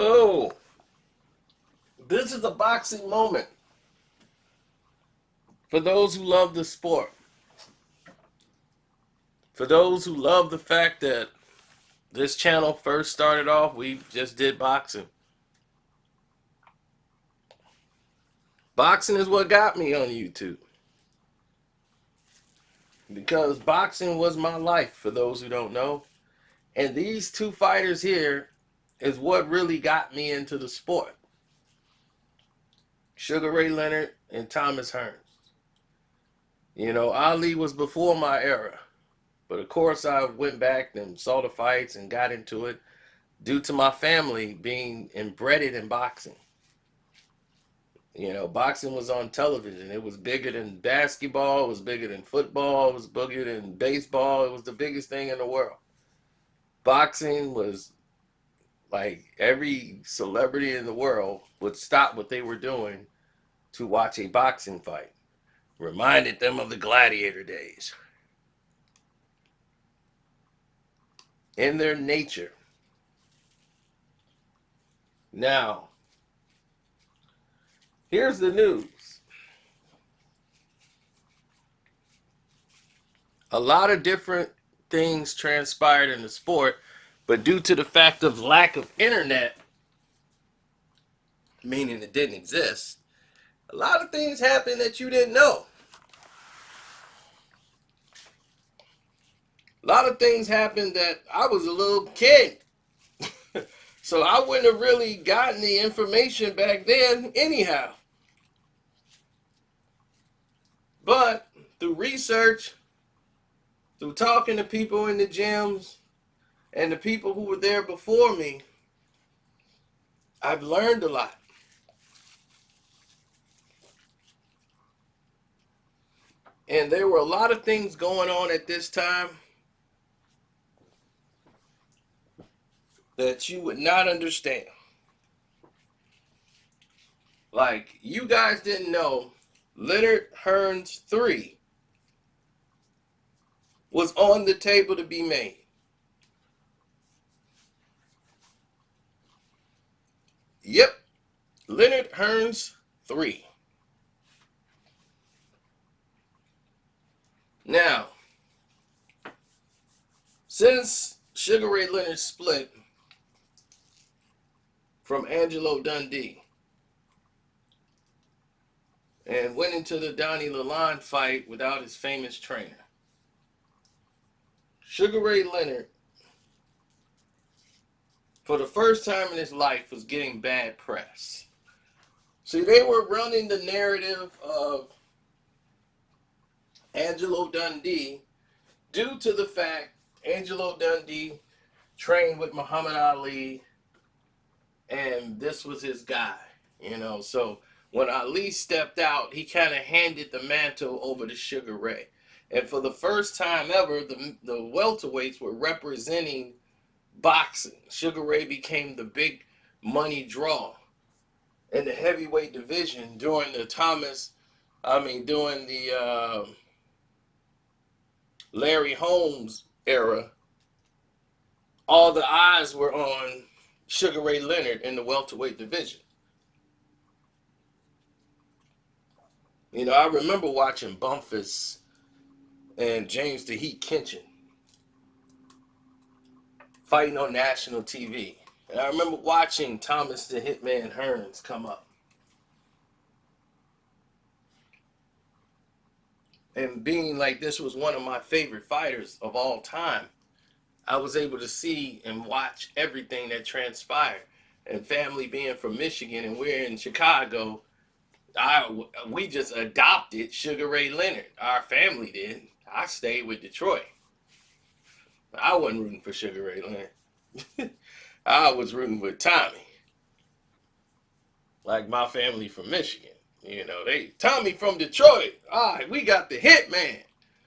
Oh, this is a boxing moment for those who love the sport. For those who love the fact that this channel first started off, we just did boxing. Boxing is what got me on YouTube. Because boxing was my life, for those who don't know. And these two fighters here is what really got me into the sport. Sugar Ray Leonard and Thomas Hearns. You know, Ali was before my era. But of course, I went back and saw the fights and got into it due to my family being embedded in boxing. You know, boxing was on television. It was bigger than basketball. It was bigger than football. It was bigger than baseball. It was the biggest thing in the world. Boxing was like every celebrity in the world would stop what they were doing to watch a boxing fight. Reminded them of the gladiator days. In their nature. Now, here's the news. A lot of different things transpired in the sport, but due to the fact of lack of internet, meaning it didn't exist, a lot of things happened that you didn't know. A lot of things happened that I was a little kid. So I wouldn't have really gotten the information back then anyhow. But through research, through talking to people in the gyms, and the people who were there before me, I've learned a lot. And there were a lot of things going on at this time that you would not understand. Like, you guys didn't know Leonard Hearns 3 was on the table to be made. Yep, Leonard Hearns 3. Now, since Sugar Ray Leonard split from Angelo Dundee and went into the Donnie Lalonde fight without his famous trainer, Sugar Ray Leonard, for the first time in his life, was getting bad press. See, they were running the narrative of Angelo Dundee due to the fact Angelo Dundee trained with Muhammad Ali, and this was his guy, you know. So when Ali stepped out, he kind of handed the mantle over to Sugar Ray. And for the first time ever, the welterweights were representing boxing. Sugar Ray became the big money draw in the heavyweight division during the Larry Holmes era. All the eyes were on Sugar Ray Leonard in the welterweight division. You know, I remember watching Bumpus and James the Heat Kinchin fighting on national TV. And I remember watching Thomas the Hitman Hearns come up. And being like this was one of my favorite fighters of all time, I was able to see and watch everything that transpired. And family being from Michigan and we're in Chicago, we just adopted Sugar Ray Leonard. Our family did. I stayed with Detroit. I wasn't rooting for Sugar Ray Leonard. I was rooting for Tommy. Like my family from Michigan. You know, Tommy from Detroit. All right, we got the Hitman.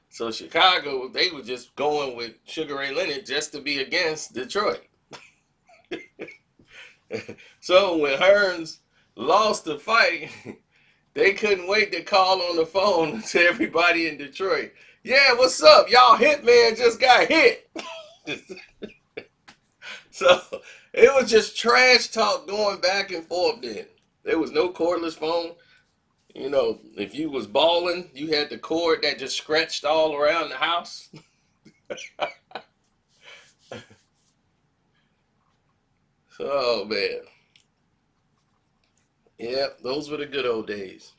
So Chicago, they were just going with Sugar Ray Leonard just to be against Detroit. So when Hearns lost the fight, they couldn't wait to call on the phone to everybody in Detroit. Yeah, what's up? Y'all Hitman just got hit. So it was just trash talk going back and forth then. There was no cordless phone. You know, if you was balling, you had the cord that just scratched all around the house. Oh man. Yeah, those were the good old days.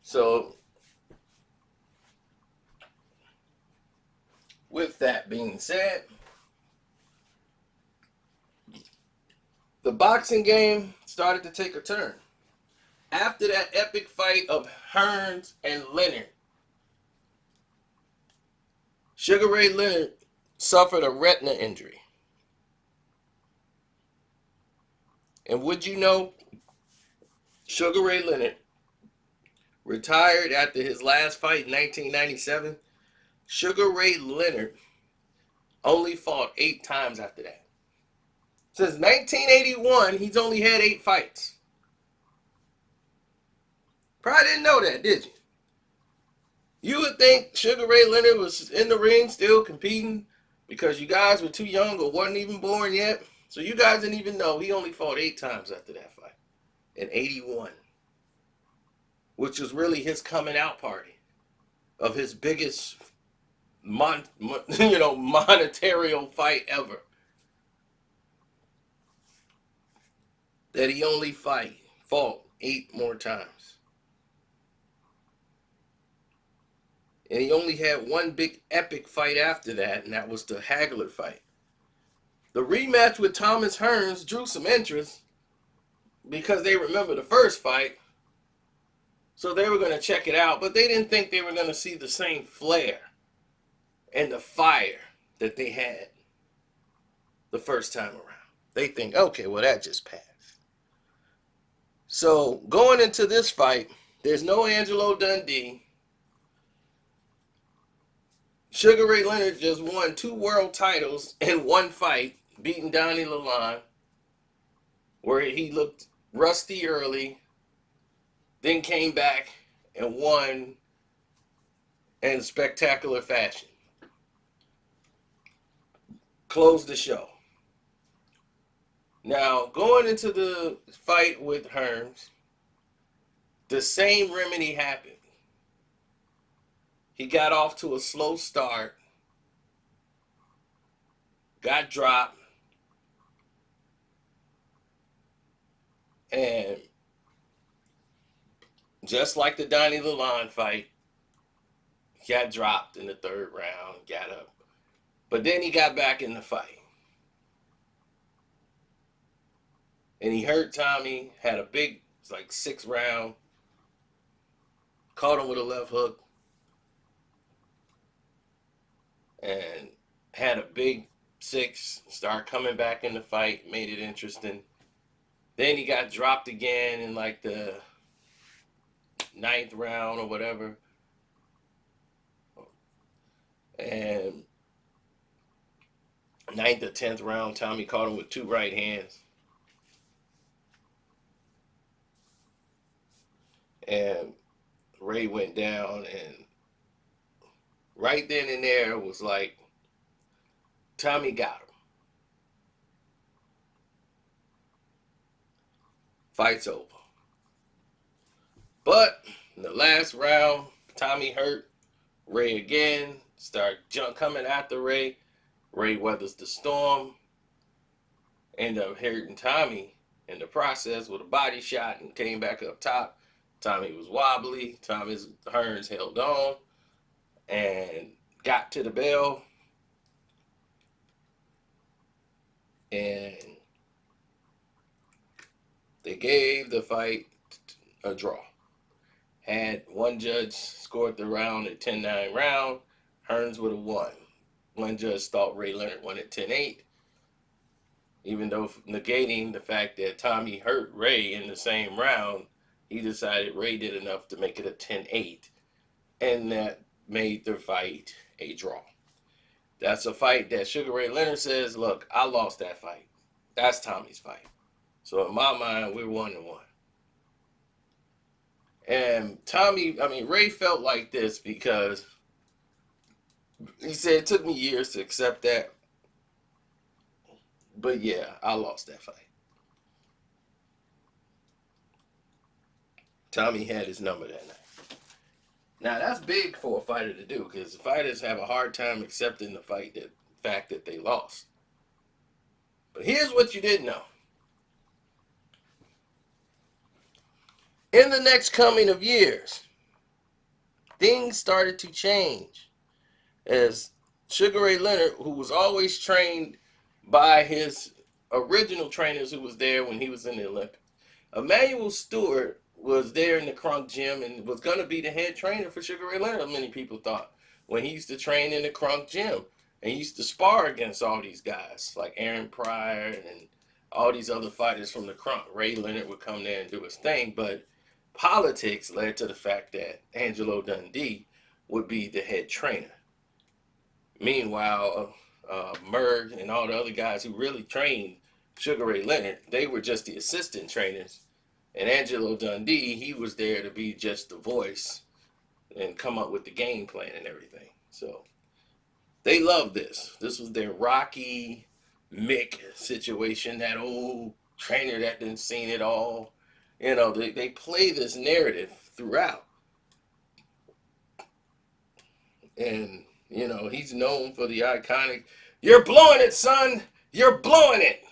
So with that being said, the boxing game started to take a turn. After that epic fight of Hearns and Leonard, Sugar Ray Leonard suffered a retina injury. And would you know, Sugar Ray Leonard retired after his last fight in 1997. Sugar Ray Leonard only fought 8 times after that. Since 1981, he's only had 8 fights. Probably didn't know that, did you? You would think Sugar Ray Leonard was in the ring still competing because you guys were too young or wasn't even born yet. So you guys didn't even know he only fought 8 times after that fight in 81, which was really his coming out party of his biggest monetary fight ever. That he only fought 8 more times. And he only had one big epic fight after that, and that was the Hagler fight. The rematch with Thomas Hearns drew some interest because they remember the first fight. So they were going to check it out, but they didn't think they were going to see the same flair and the fire that they had the first time around. They think, okay, well, that just passed. So going into this fight, there's no Angelo Dundee. Sugar Ray Leonard just won 2 world titles in one fight, beating Donnie Lalonde, where he looked rusty early, then came back and won in spectacular fashion. Closed the show. Now, going into the fight with Hearns, the same remedy happened. He got off to a slow start, got dropped, and just like the Donnie Lalonde fight, got dropped in the 3rd round, got up. But then he got back in the fight. And he hurt Tommy, had a big, 6th round, caught him with a left hook, and had a big 6, start coming back in the fight, made it interesting. Then he got dropped again in the 9th round or whatever. And 9th or 10th round, Tommy caught him with 2 right hands. And Ray went down, and right then and there was like, Tommy got him. Fight's over. But in the last round, Tommy hurt Ray again. Start coming after Ray. Ray weathers the storm. Ended up hurting Tommy in the process with a body shot and came back up top. Tommy was wobbly. Tommy's Hearns held on and got to the bell. And they gave the fight a draw. Had one judge scored the round at 10-9 round. Hearns would have won. One judge thought Ray Leonard won at 10-8. Even though negating the fact that Tommy hurt Ray in the same round, he decided Ray did enough to make it a 10-8. And that made the fight a draw. That's a fight that Sugar Ray Leonard says, look, I lost that fight. That's Tommy's fight. So in my mind, we're 1-1. And Ray felt like this because he said it took me years to accept that. But yeah, I lost that fight. Tommy had his number that night. Now that's big for a fighter to do because fighters have a hard time accepting the fact that they lost. But here's what you didn't know. In the next coming of years, things started to change as Sugar Ray Leonard, who was always trained by his original trainers who was there when he was in the Olympics. Emanuel Steward was there in the Crunk gym and was going to be the head trainer for Sugar Ray Leonard, many people thought, when he used to train in the Crunk gym. And he used to spar against all these guys, like Aaron Pryor and all these other fighters from the Crunk. Ray Leonard would come there and do his thing, but politics led to the fact that Angelo Dundee would be the head trainer. Meanwhile, Merg and all the other guys who really trained Sugar Ray Leonard, they were just the assistant trainers. And Angelo Dundee, he was there to be just the voice and come up with the game plan and everything. So they loved this. This was their Rocky Mick situation, that old trainer that didn't seen it all. You know, they play this narrative throughout. And, you know, he's known for the iconic, "You're blowing it, son. You're blowing it."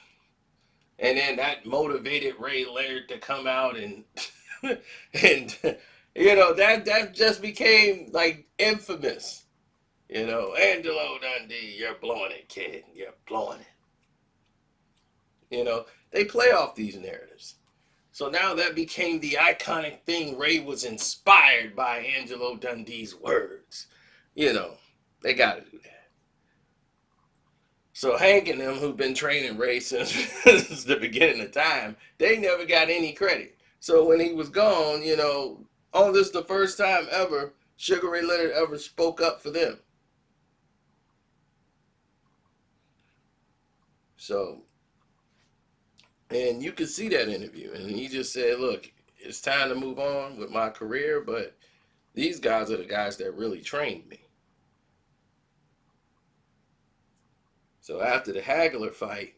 And then that motivated Ray Leonard to come out and and you know that just became like infamous. You know, Angelo Dundee, "You're blowing it, kid. You're blowing it." You know, they play off these narratives. So now that became the iconic thing. Ray was inspired by Angelo Dundee's words. You know, they got to do that. So Hank and them, who've been training Ray since, since the beginning of time, they never got any credit. So when he was gone, you know, oh, this is the first time ever Sugar Ray Leonard ever spoke up for them. So, and you could see that interview, and he just said, "Look, it's time to move on with my career, but these guys are the guys that really trained me." So after the Hagler fight,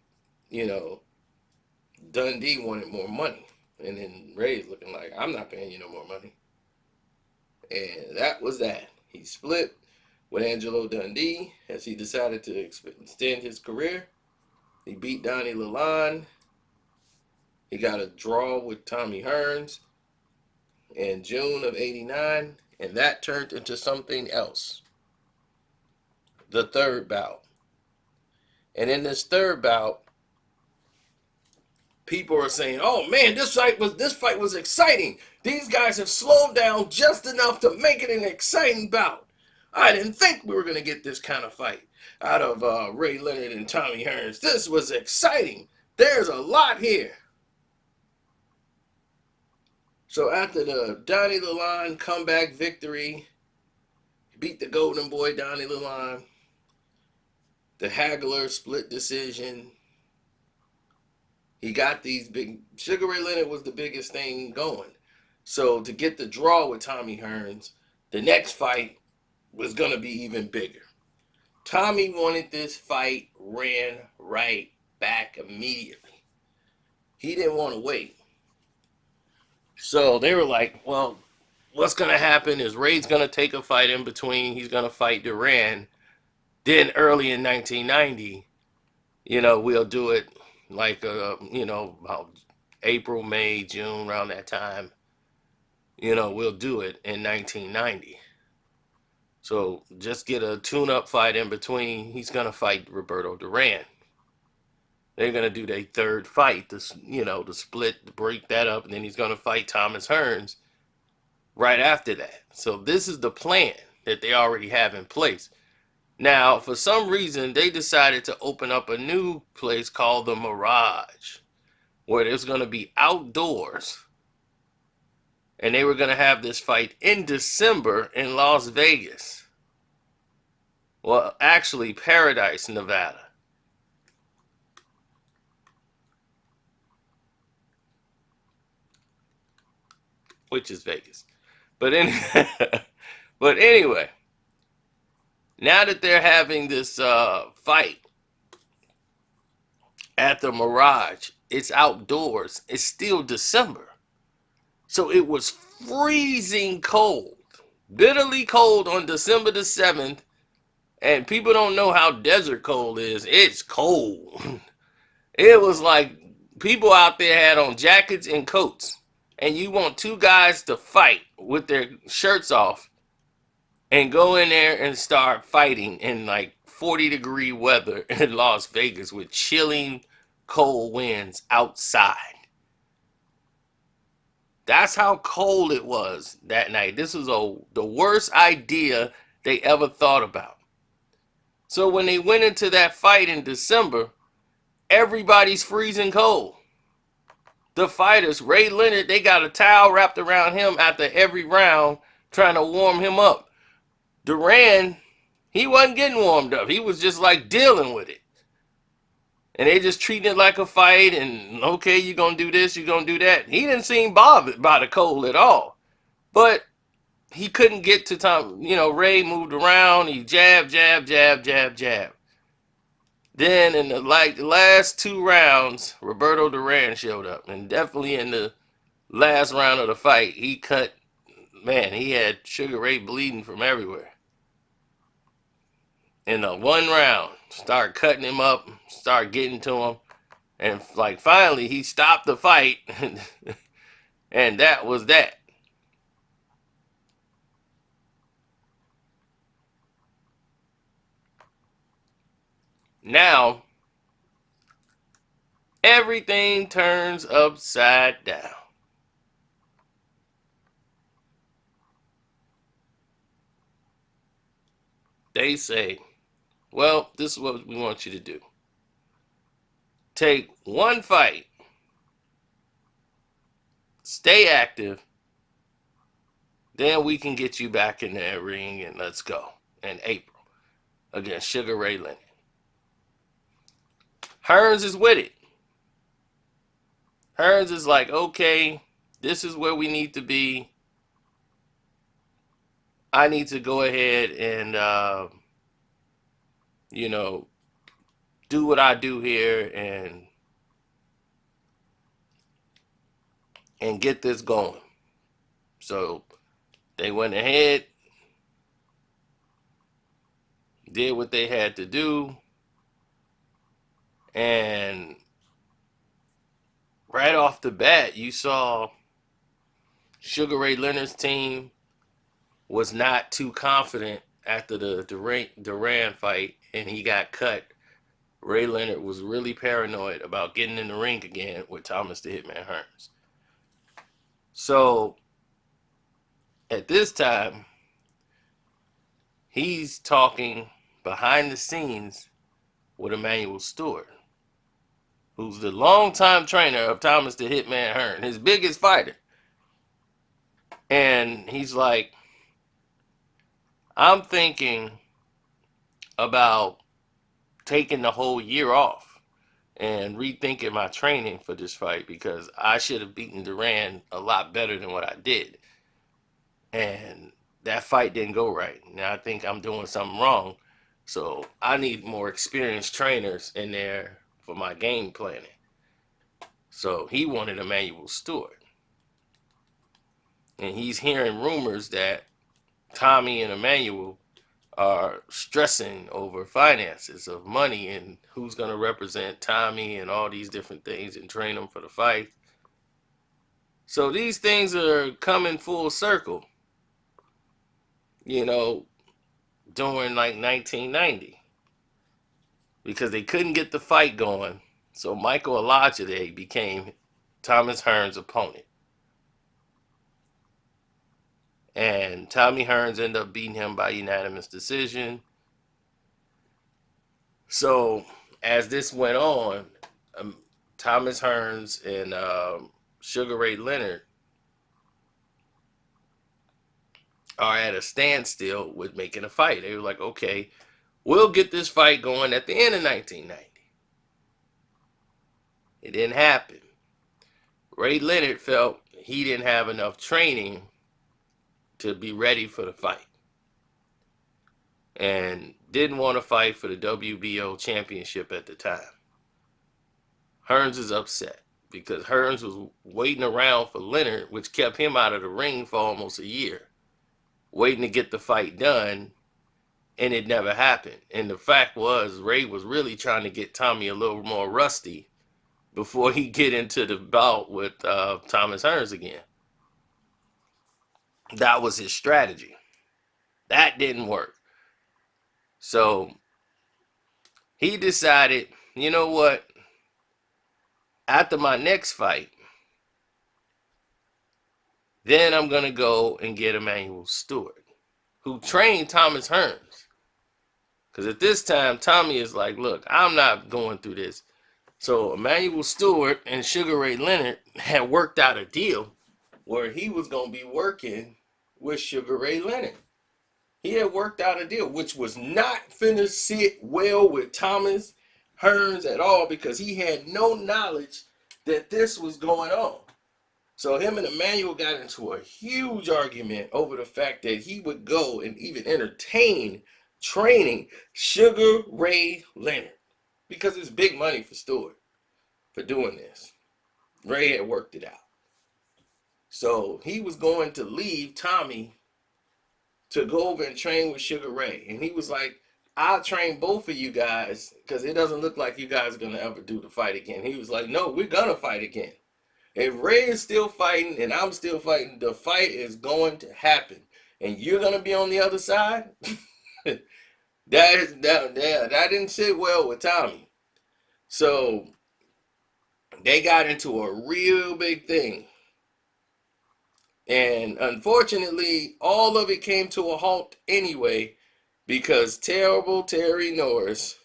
you know, Dundee wanted more money. And then Ray's looking like, "I'm not paying you no more money." And that was that. He split with Angelo Dundee as he decided to extend his career. He beat Donnie Lalonde. He got a draw with Tommy Hearns in June of '89. And that turned into something else. The third bout. And in this third bout, people are saying, "Oh man, this fight was exciting. These guys have slowed down just enough to make it an exciting bout. I didn't think we were going to get this kind of fight out of Ray Leonard and Tommy Hearns. This was exciting. There's a lot here." So after the Donnie Lalonde comeback victory, beat the Golden Boy Donnie Lalonde, the Hagler split decision, he got these big. Sugar Ray Leonard was the biggest thing going. So to get the draw with Tommy Hearns, the next fight was going to be even bigger. Tommy wanted this fight ran right back immediately. He didn't want to wait. So they were like, "Well, what's going to happen is Ray's going to take a fight in between. He's going to fight Duran. Then early in 1990, you know, we'll do it like, you know, about April, May, June, around that time. You know, we'll do it in 1990. So just get a tune-up fight in between. He's going to fight Roberto Duran. They're going to do their third fight, this, you know, the split, to break that up, and then he's going to fight Thomas Hearns right after that. So this is the plan that they already have in place. Now, for some reason, they decided to open up a new place called the Mirage, where there's going to be outdoors. And they were going to have this fight in December in Las Vegas. Well, actually, Paradise, Nevada. Which is Vegas. But, but anyway, now that they're having this fight, at the Mirage. It's outdoors. It's still December. So it was freezing cold, bitterly cold on December the 7th. And people don't know how desert cold is. It's cold. It was like people out there had on jackets and coats. And you want two guys to fight with their shirts off and go in there and start fighting in like 40-degree weather in Las Vegas with chilling cold winds outside. That's how cold it was that night. This was the worst idea they ever thought about. So when they went into that fight in December, everybody's freezing cold. The fighters, Ray Leonard, they got a towel wrapped around him after every round trying to warm him up. Duran, he wasn't getting warmed up. He was just like dealing with it. And they just treating it like a fight and, okay, you're going to do this, you're going to do that. He didn't seem bothered by the cold at all. But he couldn't get to Tom. Ray moved around. He jab, jab, jab, jab, jab. Then in the last two rounds, Roberto Duran showed up. And definitely in the last round of the fight, he cut, man, he had Sugar Ray bleeding from everywhere. In the one round, start cutting him up, start getting to him. And like finally he stopped the fight. And that was that. Now, everything turns upside down. They say, well, this is what we want you to do. Take one fight, stay active, then we can get you back in that ring and let's go in April against Sugar Ray Leonard. Hearns is with it. Hearns is like, okay, this is where we need to be. I need to go ahead and, do what I do here and get this going. So they went ahead, did what they had to do, and right off the bat, you saw Sugar Ray Leonard's team was not too confident after the Duran fight, and he got cut. Ray Leonard was really paranoid about getting in the ring again with Thomas the Hitman Hearns. So at this time, he's talking behind the scenes with Emanuel Steward, who's the longtime trainer of Thomas the Hitman Hearns, his biggest fighter. And he's like, I'm thinking about taking the whole year off and rethinking my training for this fight because I should have beaten Duran a lot better than what I did. And that fight didn't go right. Now I think I'm doing something wrong. So I need more experienced trainers in there for my game planning. So he wanted Emanuel Steward. And he's hearing rumors that Tommy and Emanuel are stressing over finances of money and who's going to represent Tommy and all these different things and train them for the fight. So these things are coming full circle, during like 1990 because they couldn't get the fight going. So Michael Olajide became Thomas Hearns' opponent. And Tommy Hearns ended up beating him by unanimous decision. So as this went on, Thomas Hearns and Sugar Ray Leonard are at a standstill with making a fight. They were like, okay, we'll get this fight going at the end of 1990. It didn't happen. Ray Leonard felt he didn't have enough training to be ready for the fight and didn't want to fight for the WBO championship at the time. Hearns is upset because Hearns was waiting around for Leonard, which kept him out of the ring for almost a year, waiting to get the fight done, and it never happened. And the fact was, Ray was really trying to get Tommy a little more rusty before he get into the bout with Thomas Hearns again. That was his strategy. That didn't work. So he decided, you know what? After my next fight, then I'm going to go and get Emanuel Steward, who trained Thomas Hearns. Because at this time, Tommy is like, look, I'm not going through this. So Emanuel Steward and Sugar Ray Leonard had worked out a deal where he was going to be working with Sugar Ray Leonard. He had worked out a deal which was not finna sit well with Thomas Hearns at all, because he had no knowledge that this was going on. So him and Emanuel got into a huge argument over the fact that he would go and even entertain training Sugar Ray Leonard, because it's big money for Stewart for doing this. Ray had worked it out. So he was going to leave Tommy to go over and train with Sugar Ray. And he was like, I'll train both of you guys because it doesn't look like you guys are going to ever do the fight again. He was like, no, we're going to fight again. If Ray is still fighting and I'm still fighting, the fight is going to happen. And you're going to be on the other side? that didn't sit well with Tommy. So they got into a real big thing. And unfortunately, all of it came to a halt anyway, because terrible Terry Norris,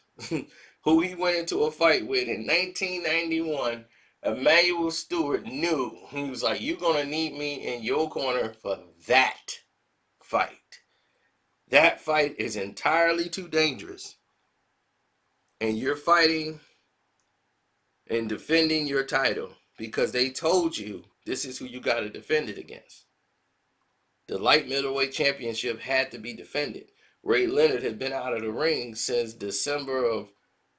who he went into a fight with in 1991, Emanuel Steward knew. He was like, you're going to need me in your corner for that fight. That fight is entirely too dangerous. And you're fighting and defending your title because they told you this is who you got to defend it against. The light middleweight championship had to be defended. Ray Leonard had been out of the ring since December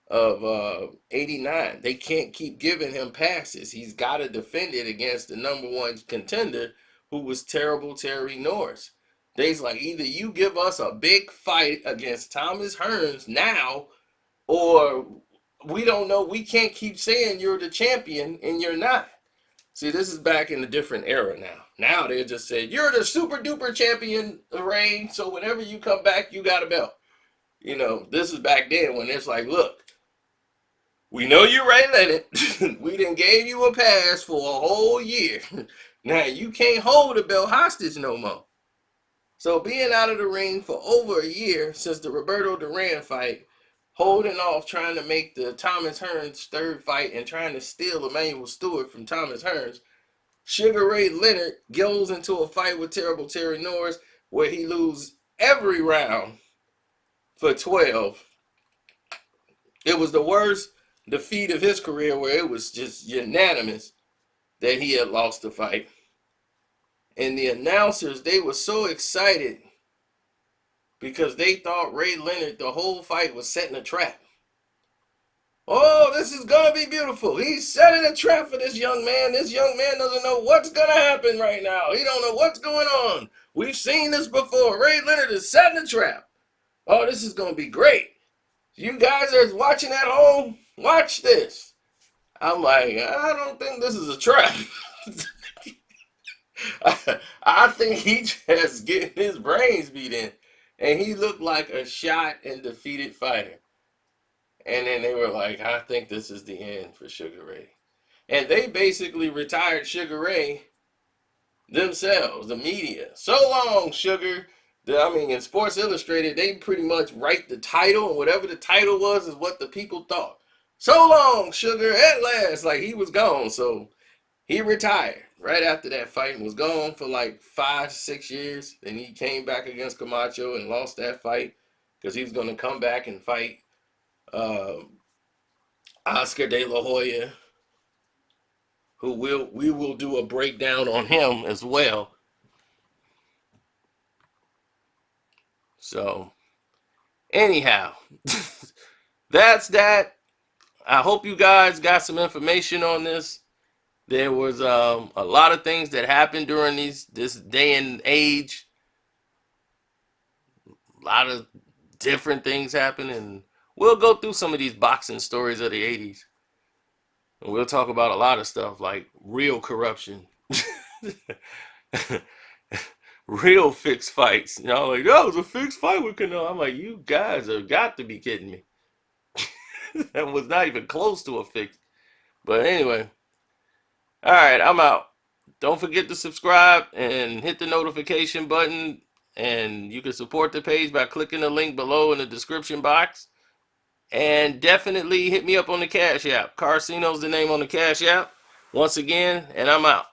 of '89. They can't keep giving him passes. He's got to defend it against the #1 contender, who was terrible Terry Norris. They's like, either you give us a big fight against Thomas Hearns now, or we don't know. We can't keep saying you're the champion and you're not. See, this is back in a different era now. Now they just say, you're the super duper champion, Ray, so whenever you come back, you got a belt. You know, this is back then when it's like, look, we know you Ray Leonard. We done gave you a pass for a whole year. Now you can't hold the belt hostage no more. So being out of the ring for over a year since the Roberto Duran fight, holding off trying to make the Thomas Hearns third fight and trying to steal Emanuel Steward from Thomas Hearns, Sugar Ray Leonard goes into a fight with terrible Terry Norris where he loses every round for 12. It was the worst defeat of his career, where it was just unanimous that he had lost the fight. And the announcers, they were so excited because they thought Ray Leonard the whole fight was setting a trap. Oh, this is going to be beautiful. He's setting a trap for this young man. This young man doesn't know what's going to happen right now. He don't know what's going on. We've seen this before. Ray Leonard is setting a trap. Oh, this is going to be great. You guys are watching at home, watch this. I'm like, I don't think this is a trap. I think he just getting his brains beat in. And he looked like a shot and defeated fighter. And then they were like, I think this is the end for Sugar Ray. And they basically retired Sugar Ray themselves, the media. So long, Sugar. I mean, in Sports Illustrated, they pretty much write the title, and whatever the title was is what the people thought. So long, Sugar, at last. Like, he was gone. So he retired right after that fight and was gone for like 5 to 6 years. Then he came back against Camacho and lost that fight because he was going to come back and fight Oscar De La Hoya, who we will do a breakdown on him as well. So anyhow, that's that. I hope you guys got some information on this. There was a lot of things that happened during this day and age. A lot of different things happened, and we'll go through some of these boxing stories of the 80s. And we'll talk about a lot of stuff like real corruption. Real fixed fights. You know, like, that was a fixed fight with Canelo. I'm like, you guys have got to be kidding me. That was not even close to a fix. But anyway, all right, I'm out. Don't forget to subscribe and hit the notification button. And you can support the page by clicking the link below in the description box. And definitely hit me up on the Cash App. Carcino's the name on the Cash App. Once again, and I'm out.